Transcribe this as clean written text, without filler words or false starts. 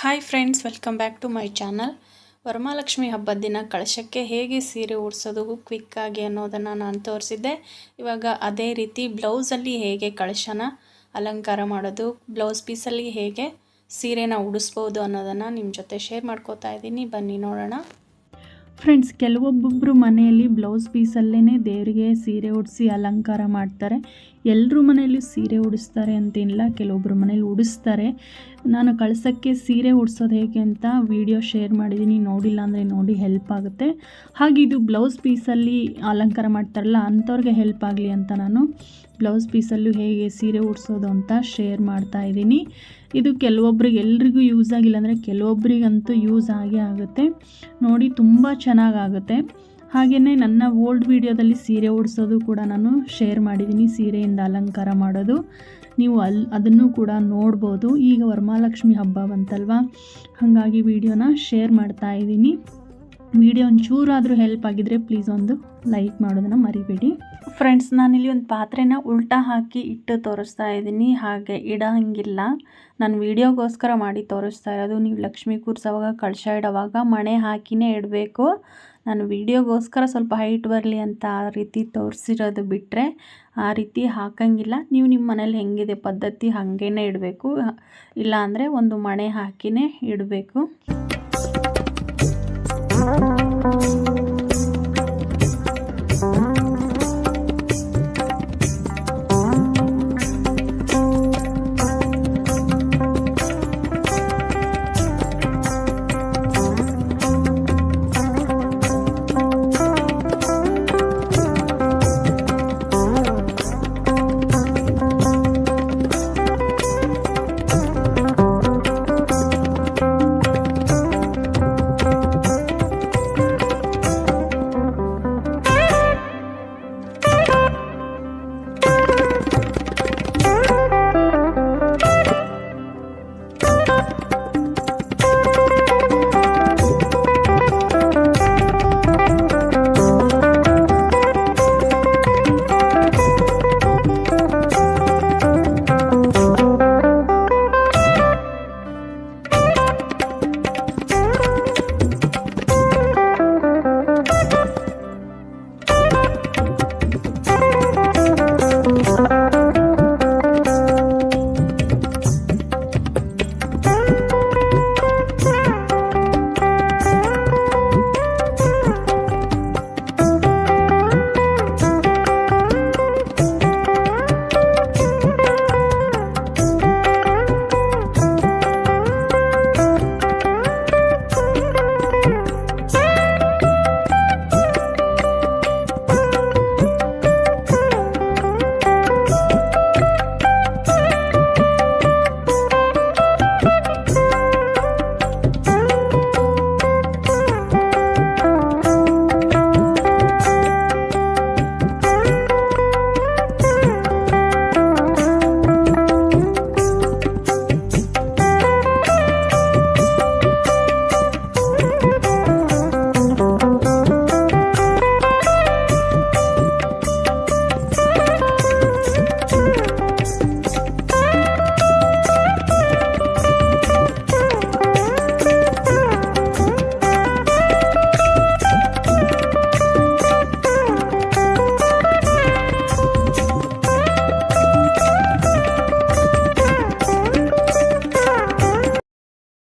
Hi friends, welcome back to my channel. Varamahalakshmi ಹಬ್ಬದ ದಿನ ಕಳಶಕ್ಕೆ ಹೇಗೆ ಸೀರೆ ಉಡಿಸೋದು ಕ್ವಿಕ್ಕಾಗಿ ಅನ್ನೋದನ್ನು ನಾನು ತೋರಿಸಿದ್ದೆ. ಇವಾಗ ಅದೇ ರೀತಿ ಬ್ಲೌಸಲ್ಲಿ ಹೇಗೆ ಕಳಶನ ಅಲಂಕಾರ ಮಾಡೋದು, ಬ್ಲೌಸ್ ಪೀಸಲ್ಲಿ ಹೇಗೆ ಸೀರೆನ ಉಡಿಸ್ಬೋದು ಅನ್ನೋದನ್ನು ನಿಮ್ಮ ಜೊತೆ ಶೇರ್ ಮಾಡ್ಕೋತಾ ಇದ್ದೀನಿ. ಬನ್ನಿ ನೋಡೋಣ. ಫ್ರೆಂಡ್ಸ್, ಕೆಲವೊಬ್ಬೊಬ್ಬರು ಮನೆಯಲ್ಲಿ ಬ್ಲೌಸ್ ಪೀಸಲ್ಲೇ ದೇವರಿಗೆ ಸೀರೆ ಉಡಿಸಿ ಅಲಂಕಾರ ಮಾಡ್ತಾರೆ. ಎಲ್ಲರೂ ಮನೆಯಲ್ಲಿ ಸೀರೆ ಉಡಿಸ್ತಾರೆ ಅಂತೇನಿಲ್ಲ, ಕೆಲವೊಬ್ಬರು ಮನೇಲಿ ಉಡಿಸ್ತಾರೆ. ನಾನು ಕಳಸಕ್ಕೆ ಸೀರೆ ಉಡಿಸೋದು ಹೇಗೆ ಅಂತ ವಿಡಿಯೋ ಶೇರ್ ಮಾಡಿದ್ದೀನಿ, ನೋಡಿಲ್ಲ ಅಂದರೆ ನೋಡಿ, ಹೆಲ್ಪ್ ಆಗುತ್ತೆ. ಹಾಗೆ ಇದು ಬ್ಲೌಸ್ ಪೀಸಲ್ಲಿ ಅಲಂಕಾರ ಮಾಡ್ತಾರಲ್ಲ ಅಂಥವ್ರಿಗೆ ಹೆಲ್ಪ್ ಆಗಲಿ ಅಂತ ನಾನು ಬ್ಲೌಸ್ ಪೀಸಲ್ಲೂ ಹೇಗೆ ಸೀರೆ ಉಡಿಸೋದು ಅಂತ ಶೇರ್ ಮಾಡ್ತಾ ಇದ್ದೀನಿ. ಇದು ಕೆಲವೊಬ್ರಿಗೆ ಎಲ್ರಿಗೂ ಯೂಸ್ ಆಗಿಲ್ಲ ಅಂದರೆ ಕೆಲವೊಬ್ರಿಗಂತೂ ಯೂಸ್ ಆಗೇ ಆಗುತ್ತೆ. ನೋಡಿ, ತುಂಬ ಚೆನ್ನಾಗಾಗುತ್ತೆ. ಹಾಗೆಯೇ ನನ್ನ ಓಲ್ಡ್ ವಿಡಿಯೋದಲ್ಲಿ ಸೀರೆ ಉಡಿಸೋದು ಕೂಡ ನಾನು ಶೇರ್ ಮಾಡಿದ್ದೀನಿ, ಸೀರೆಯಿಂದ ಅಲಂಕಾರ ಮಾಡೋದು. ನೀವು ಅದನ್ನು ಕೂಡ ನೋಡ್ಬೋದು. ಈಗ ವರಮಹಾಲಕ್ಷ್ಮಿ ಹಬ್ಬ ಬಂತಲ್ವ, ಹಾಗಾಗಿ ವಿಡಿಯೋನ ಶೇರ್ ಮಾಡ್ತಾ ಇದ್ದೀನಿ. ವಿಡಿಯೋ ಒಂಚೂರಾದರೂ ಹೆಲ್ಪ್ ಆಗಿದ್ದರೆ ಪ್ಲೀಸ್ ಒಂದು ಲೈಕ್ ಮಾಡೋದನ್ನು ಮರಿಬೇಡಿ. ಫ್ರೆಂಡ್ಸ್, ನಾನಿಲ್ಲಿ ಒಂದು ಪಾತ್ರೆನ ಉಲ್ಟಾ ಹಾಕಿ ಇಟ್ಟು ತೋರಿಸ್ತಾ ಇದ್ದೀನಿ. ಹಾಗೆ ಇಡೋಂಗಿಲ್ಲ, ನಾನು ವಿಡಿಯೋಗೋಸ್ಕರ ಮಾಡಿ ತೋರಿಸ್ತಾ ಇರೋದು. ನೀವು ಲಕ್ಷ್ಮೀ ಕೂರಿಸೋವಾಗ, ಕಳಶ ಇಡೋವಾಗ ಮಣೆ ಹಾಕಿನೇ ಇಡಬೇಕು. ನಾನು ವಿಡಿಯೋಗೋಸ್ಕರ ಸ್ವಲ್ಪ ಹೈಟ್ ಬರಲಿ ಅಂತ ಆ ರೀತಿ ತೋರಿಸಿರೋದು ಬಿಟ್ಟರೆ ಆ ರೀತಿ ಹಾಕಂಗಿಲ್ಲ. ನೀವು ನಿಮ್ಮ ಮನೇಲಿ ಹೆಂಗಿದೆ ಪದ್ಧತಿ ಹಾಗೇ ಇಡಬೇಕು, ಇಲ್ಲಾಂದರೆ ಒಂದು ಮಣೆ ಹಾಕಿನೇ ಇಡಬೇಕು.